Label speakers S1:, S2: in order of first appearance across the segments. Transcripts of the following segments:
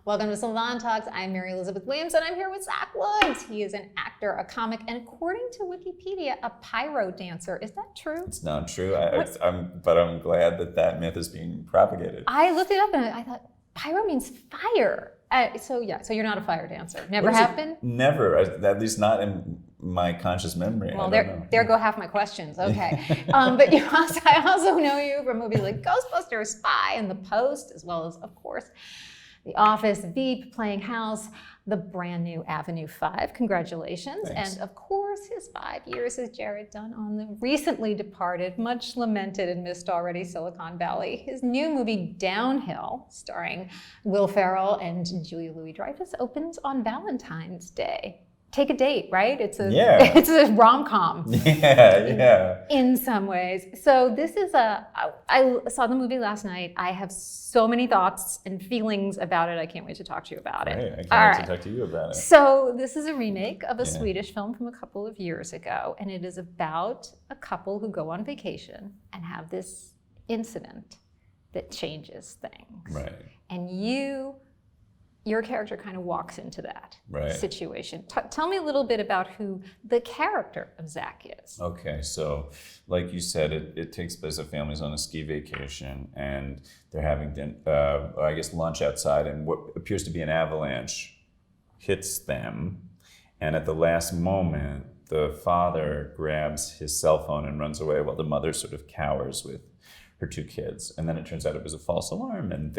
S1: Welcome to Salon Talks. I'm Mary Elizabeth Williams, and I'm here with Zach Woods. He is an actor, a comic, and according to Wikipedia, a pyro dancer. Is that true?
S2: It's not true, but I'm glad that myth is being propagated.
S1: I looked it up and I thought, pyro means fire. So you're not a fire dancer. Never have been?
S2: Never, at least not in my conscious memory.
S1: Well, there go half my questions. Okay, but I also know you from movies like Ghostbusters, Spy, and The Post, as well as, of course, The Office, Veep, Playing House, the brand new Avenue 5. Congratulations.
S2: Thanks.
S1: And of course, his 5 years as Jared Dunn on the recently departed, much lamented and missed already Silicon Valley. His new movie, Downhill, starring Will Ferrell and Julia Louis-Dreyfus, opens on Valentine's Day. Take a date, right? It's a rom-com.
S2: Yeah.
S1: In some ways. So this is I saw the movie last night. I have so many thoughts and feelings about it. I can't wait to talk to you about it.
S2: Right. I can't wait to talk to you about it.
S1: So this is a remake of a Swedish film from a couple of years ago, and it is about a couple who go on vacation and have this incident that changes things.
S2: Right.
S1: And your character kind of walks into that situation. Tell me a little bit about who the character of Zach is.
S2: Okay, so like you said, it takes place, a family's on a ski vacation and they're having lunch outside, and what appears to be an avalanche hits them. And at the last moment, the father grabs his cell phone and runs away while the mother sort of cowers with her 2 kids. And then it turns out it was a false alarm, and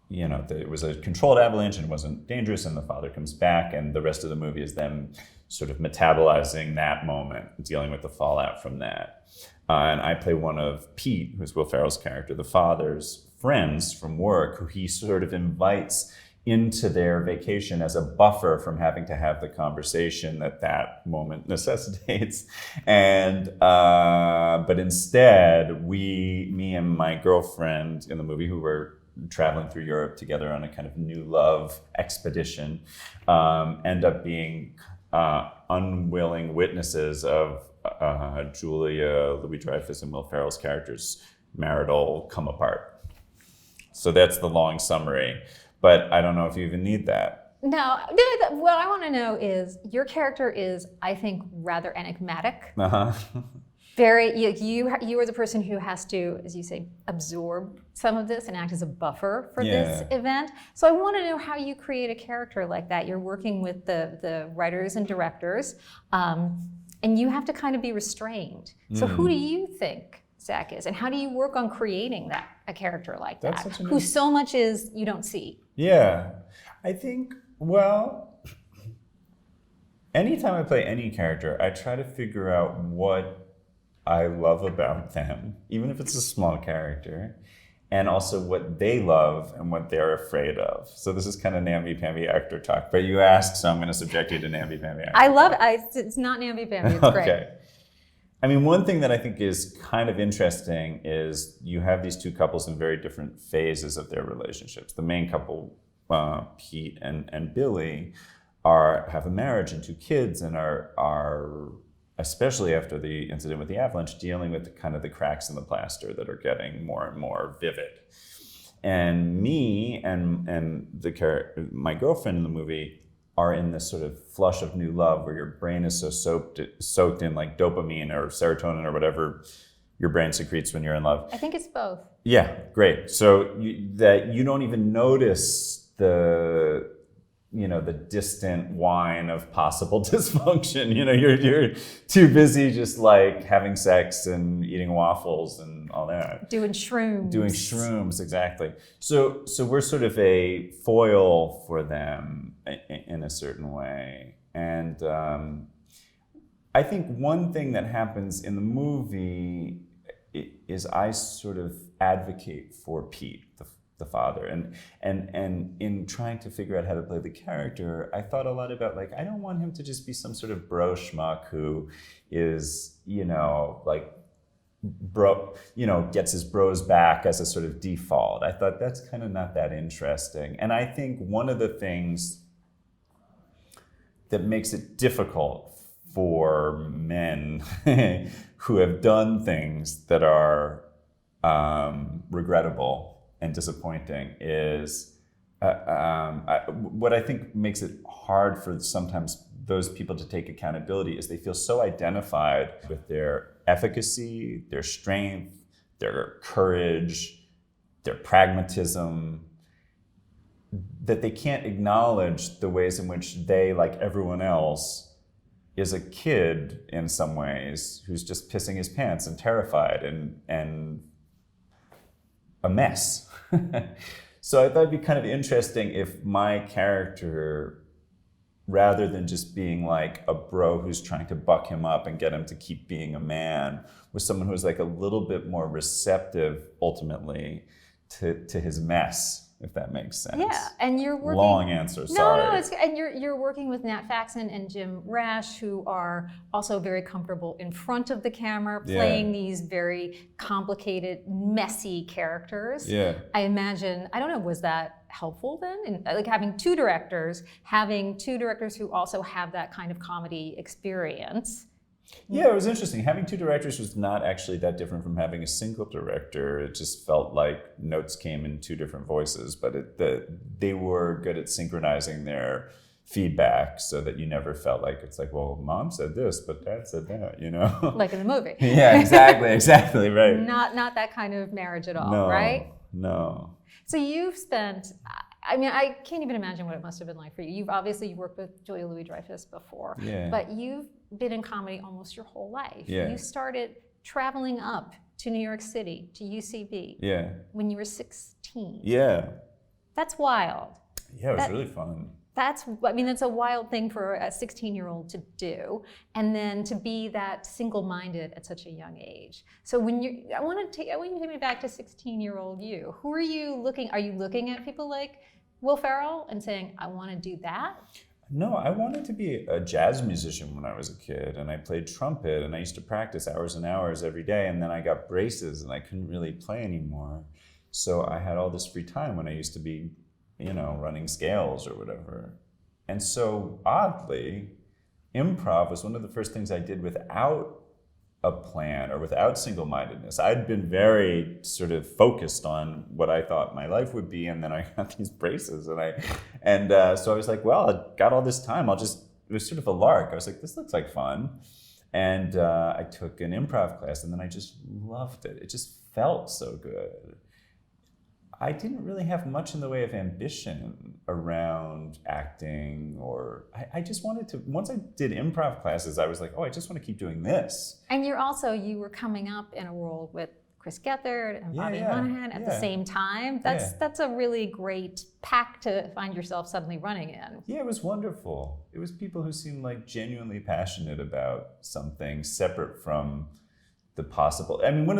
S2: it was a controlled avalanche and it wasn't dangerous, and the father comes back, and the rest of the movie is them sort of metabolizing that moment, dealing with the fallout from that. And I play one of Pete, who's Will Ferrell's character, the father's friends from work, who he sort of invites into their vacation as a buffer from having to have the conversation that moment necessitates. And but instead, me and my girlfriend in the movie, who were traveling through Europe together on a kind of new love expedition, end up being unwilling witnesses of Julia Louis-Dreyfus and Will Ferrell's characters' marital come apart. So that's the long summary, but I don't know if you even need that.
S1: No, what I want to know is, your character is, I think, rather enigmatic. Very, you are the person who has to, as you say, absorb some of this and act as a buffer for this event. So I want to know how you create a character like that. You're working with the writers and directors, and you have to kind of be restrained. So who do you think Zach is, and how do you work on creating a character like that, who so much is you don't see? Yeah,
S2: I think, well, anytime I play any character, I try to figure out what I love about them, even if it's a small character, and also what they love and what they're afraid of. So this is kind of namby-pamby actor talk, but you asked, so I'm going to subject you to namby-pamby actor
S1: I love it. It's not namby-pamby, it's great.
S2: Okay. I mean, one thing that I think is kind of interesting is you have these 2 couples in very different phases of their relationships. The main couple, Pete and Billy, have a marriage and 2 kids, and are especially after the incident with the avalanche, dealing with the cracks in the plaster that are getting more and more vivid. And me and my girlfriend in the movie are in this sort of flush of new love, where your brain is so soaked in like dopamine or serotonin or whatever your brain secretes when you're in love.
S1: I think it's both.
S2: Yeah, great. So that you don't even notice the distant whine of possible dysfunction. You're too busy just like having sex and eating waffles and all that.
S1: Doing shrooms,
S2: exactly. So we're sort of a foil for them in a certain way. And I think one thing that happens in the movie is I sort of advocate for Pete, the father, and in trying to figure out how to play the character, I thought a lot about, like, I don't want him to just be some sort of bro schmuck who is, gets his bros back as a sort of default. I thought that's kind of not that interesting. And I think one of the things that makes it difficult for men who have done things that are regrettable and disappointing is what I think makes it hard for sometimes those people to take accountability is they feel so identified with their efficacy, their strength, their courage, their pragmatism, that they can't acknowledge the ways in which they, like everyone else, is a kid in some ways who's just pissing his pants and terrified and a mess. So I thought it'd be kind of interesting if my character, rather than just being like a bro who's trying to buck him up and get him to keep being a man, was someone who's like a little bit more receptive ultimately to his mess, if that makes sense.
S1: Yeah, and you're working.
S2: Long answer, sorry.
S1: No, and you're working with Nat Faxon and Jim Rash, who are also very comfortable in front of the camera, playing these very complicated, messy characters.
S2: Yeah.
S1: I imagine, I don't know, was that helpful then? And like having two directors who also have that kind of comedy experience.
S2: Yeah, it was interesting. Having two directors was not actually that different from having a single director. It just felt like notes came in two different voices, but they were good at synchronizing their feedback so that you never felt like it's like, well, mom said this, but dad said that, you know?
S1: Like in the movie.
S2: Yeah, exactly, right.
S1: Not that kind of marriage at all, right?
S2: No.
S1: So you've spent, I mean, I can't even imagine what it must have been like for you. You've obviously worked with Julia Louis-Dreyfus before, but you've been in comedy almost your whole life.
S2: Yeah.
S1: You started traveling up to New York City, to UCB, when you were 16.
S2: Yeah.
S1: That's wild.
S2: Yeah, it was really fun.
S1: That's a wild thing for a 16-year-old to do, and then to be that single-minded at such a young age. So I want you to take me back to 16-year-old you. Who are you looking? Are you looking at people like Will Ferrell and saying, I want to do that?
S2: No, I wanted to be a jazz musician when I was a kid, and I played trumpet, and I used to practice hours and hours every day, and then I got braces, and I couldn't really play anymore. So I had all this free time when I used to be, running scales or whatever. And so oddly, improv was one of the first things I did without a plan or without single-mindedness. I'd been very sort of focused on what I thought my life would be, and then I got these braces, so I was like, well, I got all this time. it was sort of a lark. I was like, this looks like fun. And I took an improv class, and then I just loved it. It just felt so good. I didn't really have much in the way of ambition around acting, or I just wanted to, once I did improv classes, I was like, oh, I just want to keep doing this.
S1: And you were coming up in a role with Chris Gethard and Bobby Monahan at the same time. That's a really great pack to find yourself suddenly running in. Yeah,
S2: it was wonderful. It was people who seemed like genuinely passionate about something separate from the possible. I mean, one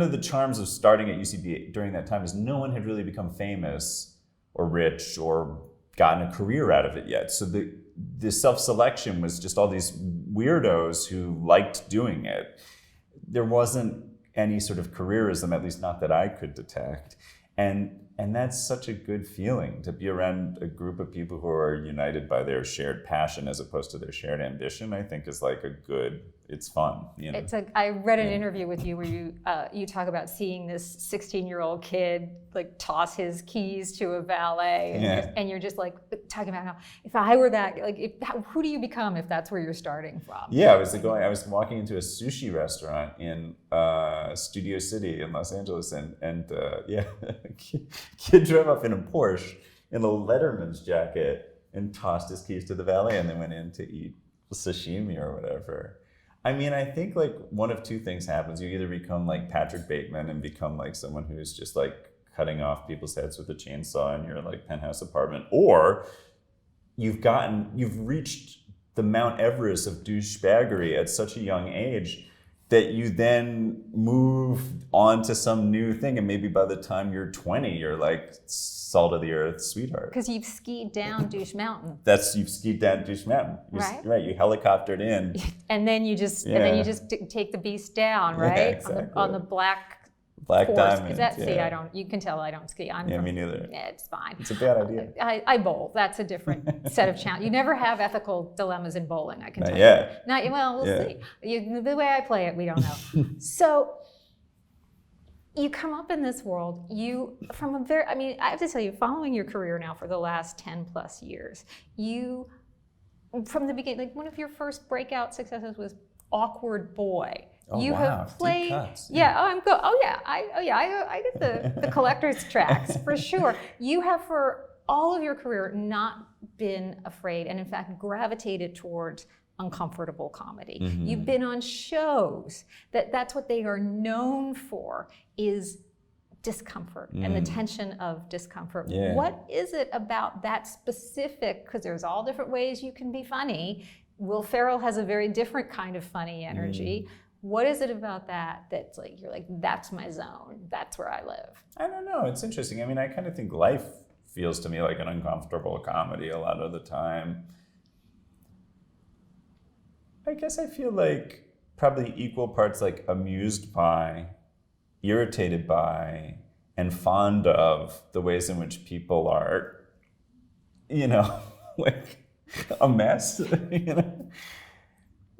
S2: of the charms of starting at UCB during that time is no one had really become famous or rich or gotten a career out of it yet. So the self-selection was just all these weirdos who liked doing it. There wasn't any sort of careerism, at least not that I could detect. And that's such a good feeling, to be around a group of people who are united by their shared passion as opposed to their shared ambition, I think is like it's fun.
S1: I read an interview with you where you talk about seeing this 16-year-old kid like toss his keys to a valet, and you're just like talking about how if I were that, like who do you become if that's where you're starting from?
S2: Yeah, I was walking into a sushi restaurant in Studio City in Los Angeles, and kid drove up in a Porsche in a Letterman's jacket and tossed his keys to the valet, and then went in to eat sashimi or whatever. I mean, I think like one of two things happens. You either become like Patrick Bateman and become like someone who's just like cutting off people's heads with a chainsaw in your like penthouse apartment, or you've reached the Mount Everest of douchebaggery at such a young age that you then move on to some new thing, and maybe by the time you're 20, you're like salt of the earth sweetheart.
S1: Because you've skied down Douche Mountain.
S2: You've skied down Douche Mountain. Right. You helicoptered in.
S1: And then you just take the beast down, right?
S2: Yeah, exactly.
S1: On the black
S2: diamond.
S1: You can tell I don't ski.
S2: Me neither.
S1: Yeah, it's fine.
S2: It's a bad idea.
S1: I bowl. That's a different set of challenges. You never have ethical dilemmas in bowling, I can tell you. We'll see. The way I play it, we don't know. So you come up in this world, I have to tell you, following your career now for the last 10 plus years, you, from the beginning, like one of your first breakout successes was Awkward Boy.
S2: Oh,
S1: you
S2: wow.
S1: have played,
S2: Deep cuts.
S1: I get the collector's tracks for sure. You have for all of your career not been afraid, and in fact gravitated towards uncomfortable comedy.
S2: Mm-hmm.
S1: You've been on shows that's what they are known for, is discomfort and the tension of discomfort.
S2: Yeah.
S1: What is it about that specific, because there's all different ways you can be funny. Will Ferrell has a very different kind of funny energy. What is it about that's like, you're like, that's my zone, that's where I live?
S2: I don't know, it's interesting. I mean, I kind of think life feels to me like an uncomfortable comedy a lot of the time. I guess I feel like probably equal parts like amused by, irritated by, and fond of the ways in which people are, like a mess,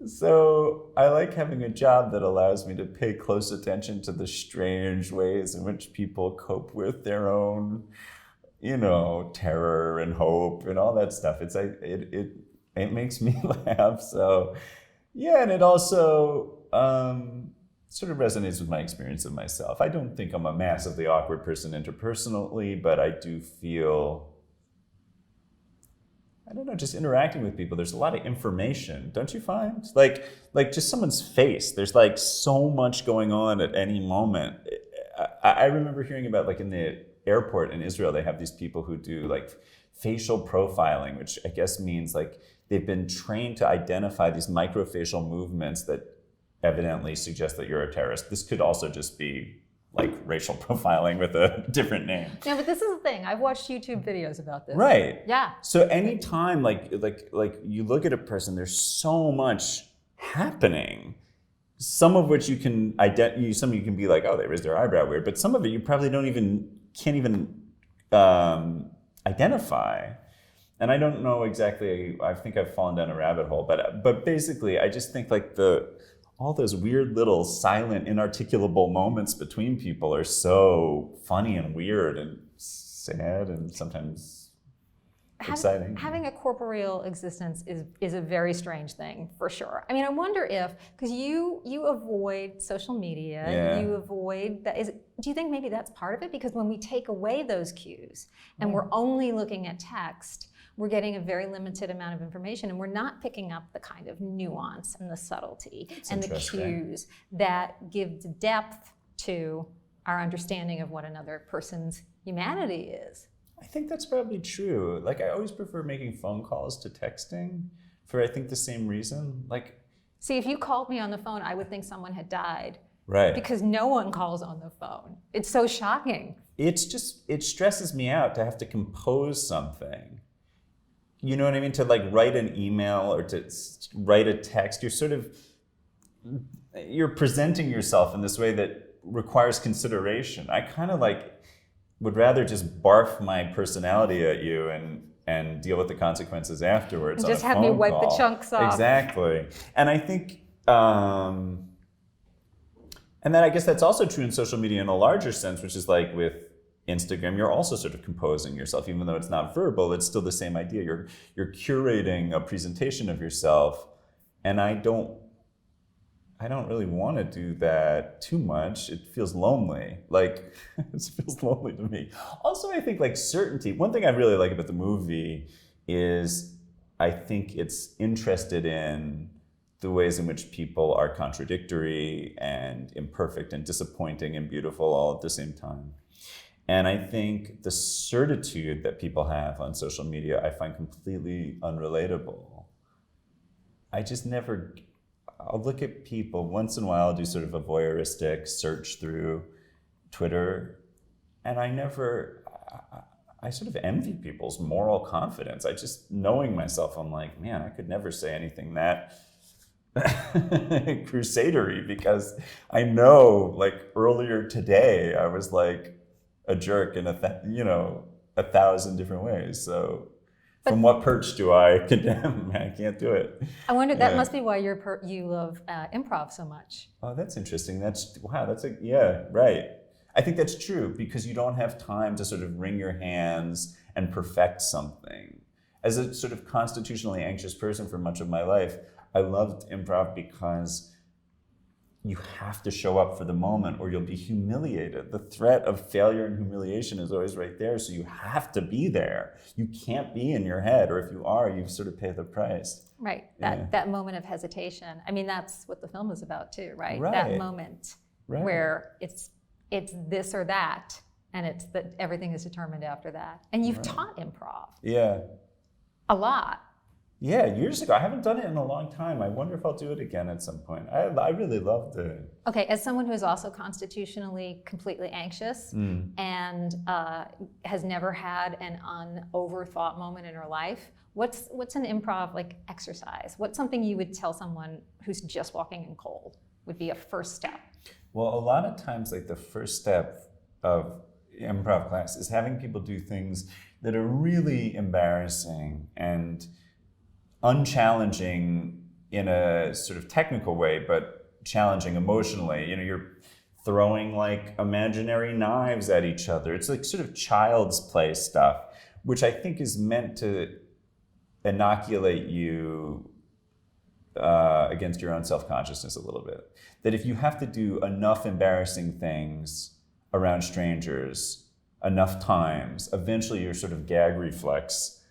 S2: So I like having a job that allows me to pay close attention to the strange ways in which people cope with their own, terror and hope and all that stuff. It's like it makes me laugh. So yeah, and it also sort of resonates with my experience of myself. I don't think I'm a massively awkward person interpersonally, but I do feel, I don't know, just interacting with people, there's a lot of information, don't you find? Like just someone's face, there's like so much going on at any moment. I remember hearing about, like, in the airport in Israel, they have these people who do like facial profiling, which I guess means like they've been trained to identify these microfacial movements that evidently suggest that you're a terrorist. This could also just be like racial profiling with a different name.
S1: No, but this is the thing. I've watched YouTube videos about this.
S2: Right.
S1: Yeah.
S2: So anytime like you look at a person, there's so much happening. Some of which you can some you can be like, oh, they raised their eyebrow weird, but some of it you probably can't even identify. And I don't know exactly. I think I've fallen down a rabbit hole, but basically, I just think like all those weird little silent, inarticulable moments between people are so funny and weird and sad and sometimes exciting.
S1: Having a corporeal existence is a very strange thing, for sure. I mean, I wonder if, because you avoid social media, you avoid that. Do you think maybe that's part of it? Because when we take away those cues and we're only looking at text, we're getting a very limited amount of information, and we're not picking up the kind of nuance and the subtlety and the cues that give depth to our understanding of what another person's humanity is.
S2: I think that's probably true. Like, I always prefer making phone calls to texting for, I think, the same reason. Like,
S1: see, if you called me on the phone, I would think someone had died.
S2: Right.
S1: Because no one calls on the phone. It's so shocking.
S2: It stresses me out to have to compose something. You know what I mean? To like write an email or to write a text, you're presenting yourself in this way that requires consideration. I kind of would rather just barf my personality at you and deal with the consequences afterwards.
S1: Just have me wipe the chunks off.
S2: Exactly. And I think, and then I guess that's also true in social media in a larger sense, which is like with Instagram, you're also sort of composing yourself, even though it's not verbal, it's still the same idea. You're curating a presentation of yourself, and I don't really want to do that too much. It feels lonely. Like, it feels lonely to me. Also, I think like certainty. One thing I really like about the movie is I think it's interested in the ways in which people are contradictory and imperfect and disappointing and beautiful all at the same time. And I think the certitude that people have on social media, I find completely unrelatable. I'll look at people, once in a while I'll do sort of a voyeuristic search through Twitter, and I sort of envy people's moral confidence. Knowing myself, I'm like, man, I could never say anything that crusadery, because I know, like, earlier today I was like a jerk in 1,000 different ways. So from what perch do I condemn? I can't do it.
S1: I wonder, that must be why you love improv so much.
S2: Oh, that's interesting. Right. I think that's true because you don't have time to sort of wring your hands and perfect something. As a sort of constitutionally anxious person for much of my life, I loved improv because you have to show up for the moment or you'll be humiliated. The threat of failure and humiliation is always right there, so you have to be there. You can't be in your head, or if you are, you sort of pay the price.
S1: Right, that moment of hesitation. I mean, that's what the film is about too, right?
S2: Right.
S1: That moment where it's this or that, and it's that everything is determined after that. And you've taught improv.
S2: Yeah.
S1: A lot.
S2: Yeah, years ago. I haven't done it in a long time. I wonder if I'll do it again at some point. I really loved it.
S1: Okay, as someone who is also constitutionally completely anxious and has never had an unoverthought moment in her life, what's an improv like exercise? What's something you would tell someone who's just walking in cold would be a first step?
S2: Well, a lot of times, like the first step of improv class is having people do things that are really embarrassing and unchallenging in a sort of technical way, but challenging emotionally. You know, you're throwing like imaginary knives at each other. It's like sort of child's play stuff, which I think is meant to inoculate you against your own self-consciousness a little bit. That if you have to do enough embarrassing things around strangers enough times, eventually your sort of gag reflex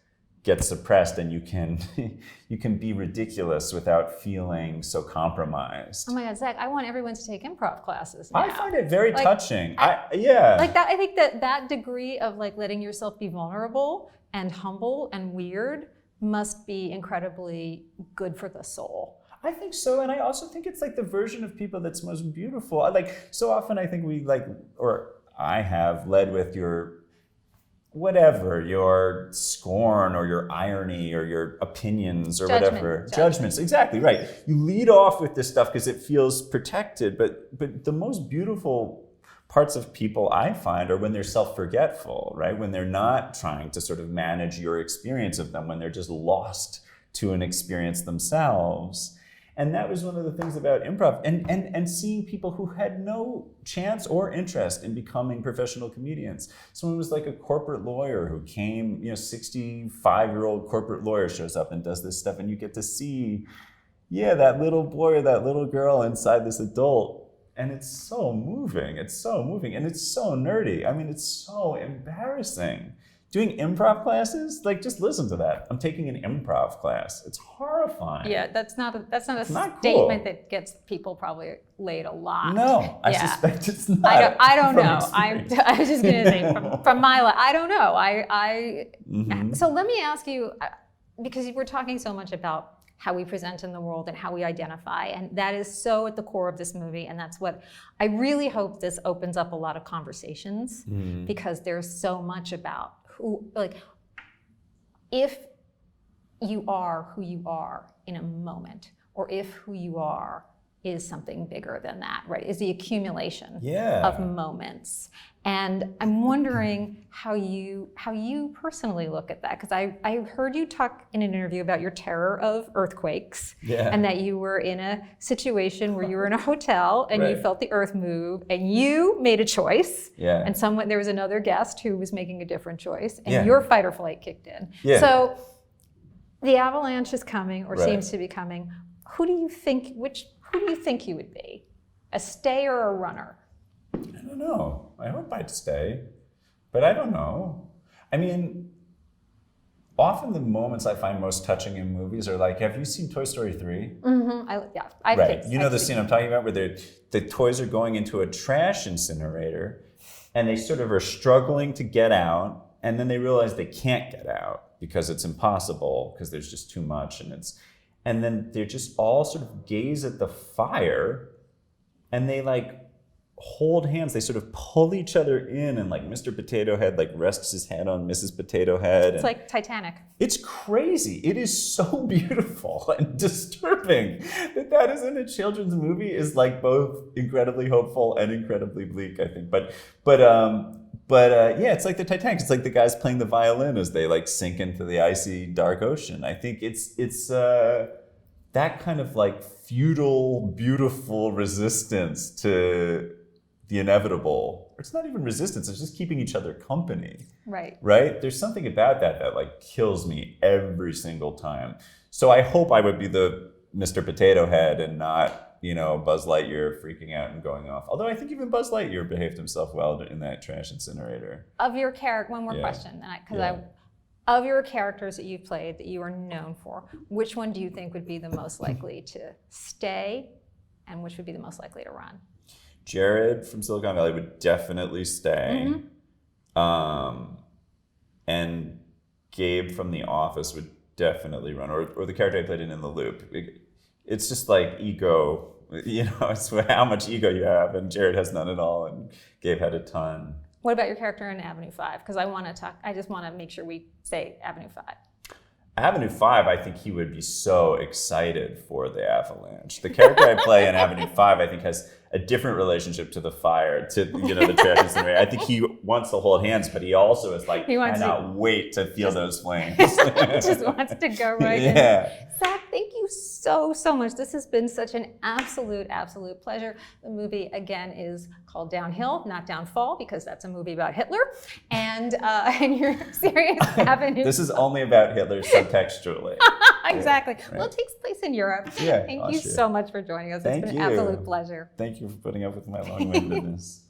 S2: gets suppressed and you can be ridiculous without feeling so compromised.
S1: Oh my God, Zach, I want everyone to take improv classes now.
S2: I find it very
S1: like,
S2: touching.
S1: Like that, I think that degree of like letting yourself be vulnerable and humble and weird must be incredibly good for the soul.
S2: I think so, and I also think it's like the version of people that's most beautiful. Like so often I think we like, or I have led with your whatever, your scorn or your irony or your opinions or whatever. Judgments, exactly, right. You lead off with this stuff because it feels protected, but the most beautiful parts of people I find are when they're self-forgetful, right? When they're not trying to sort of manage your experience of them, when they're just lost to an experience themselves. And that was one of the things about improv and seeing people who had no chance or interest in becoming professional comedians. Someone was like a corporate lawyer who came, 65-year-old corporate lawyer shows up and does this stuff, and you get to see, that little boy or that little girl inside this adult. And it's so moving. It's so moving. And it's so nerdy. I mean, it's so embarrassing. Doing improv classes, like just listen to that. I'm taking an improv class. It's horrifying.
S1: Yeah, that's not a statement
S2: cool.
S1: that gets people probably laid a lot.
S2: No, I suspect it's not.
S1: I don't know. I was just gonna say from my life, I don't know. So let me ask you, because we're talking so much about how we present in the world and how we identify, and that is so at the core of this movie, and that's what I really hope this opens up a lot of conversations, because there's so much about who, like, if you are who you are in a moment, or if who you are is something bigger than that, right? Is the accumulation of moments. And I'm wondering how you personally look at that, because I heard you talk in an interview about your terror of earthquakes, and that you were in a situation where you were in a hotel and you felt the earth move, and you made a choice, and there was another guest who was making a different choice, and your fight or flight kicked in. So the avalanche is coming, or seems to be coming. Who do you think you would be? A stay or a runner?
S2: I don't know. I hope I'd stay, but I don't know. I mean, often the moments I find most touching in movies are like, have you seen Toy Story 3?
S1: I've
S2: right. You know the scene I'm talking about where the toys are going into a trash incinerator and they sort of are struggling to get out, and then they realize they can't get out because it's impossible, because there's just too much, and then they just all sort of gaze at the fire and they like hold hands. They sort of pull each other in, and like Mr. Potato Head like rests his head on Mrs. Potato Head.
S1: It's like Titanic.
S2: It's crazy. It is so beautiful and disturbing that is in a children's movie is like both incredibly hopeful and incredibly bleak, I think. But it's like the Titanic. It's like the guys playing the violin as they like sink into the icy dark ocean. I think it's that kind of like feudal, beautiful resistance to the inevitable. It's not even resistance, it's just keeping each other company.
S1: Right.
S2: Right? There's something about that like kills me every single time. So I hope I would be the Mr. Potato Head and not, Buzz Lightyear freaking out and going off. Although I think even Buzz Lightyear behaved himself well in that trash incinerator.
S1: Of your character, one more question, of your characters that you've played that you are known for, which one do you think would be the most likely to stay, and which would be the most likely to run?
S2: Jared from Silicon Valley would definitely stay. And Gabe from The Office would definitely run, or the character I played in The Loop. It's just like ego, it's how much ego you have, and Jared has none at all, and Gabe had a ton.
S1: What about your character in Avenue 5? Because I just want to make sure we say Avenue 5.
S2: Avenue 5, I think he would be so excited for the avalanche. The character I play in Avenue 5, I think, has a different relationship to the fire, to the trash incinerator. I think he wants to hold hands, but he also is like, cannot wait to feel those flames.
S1: He just wants to go right in. Zach, thank you so much. This has been such an absolute pleasure. The movie, again, is called Downhill, not Downfall, because that's a movie about Hitler. And your series, Avenue.
S2: This is only about Hitler subtextually.
S1: Exactly.
S2: Right.
S1: Well, it takes place in Europe.
S2: Yeah,
S1: Thank you so much for joining us. It's been an absolute pleasure.
S2: Thank you for putting up with my long-windedness.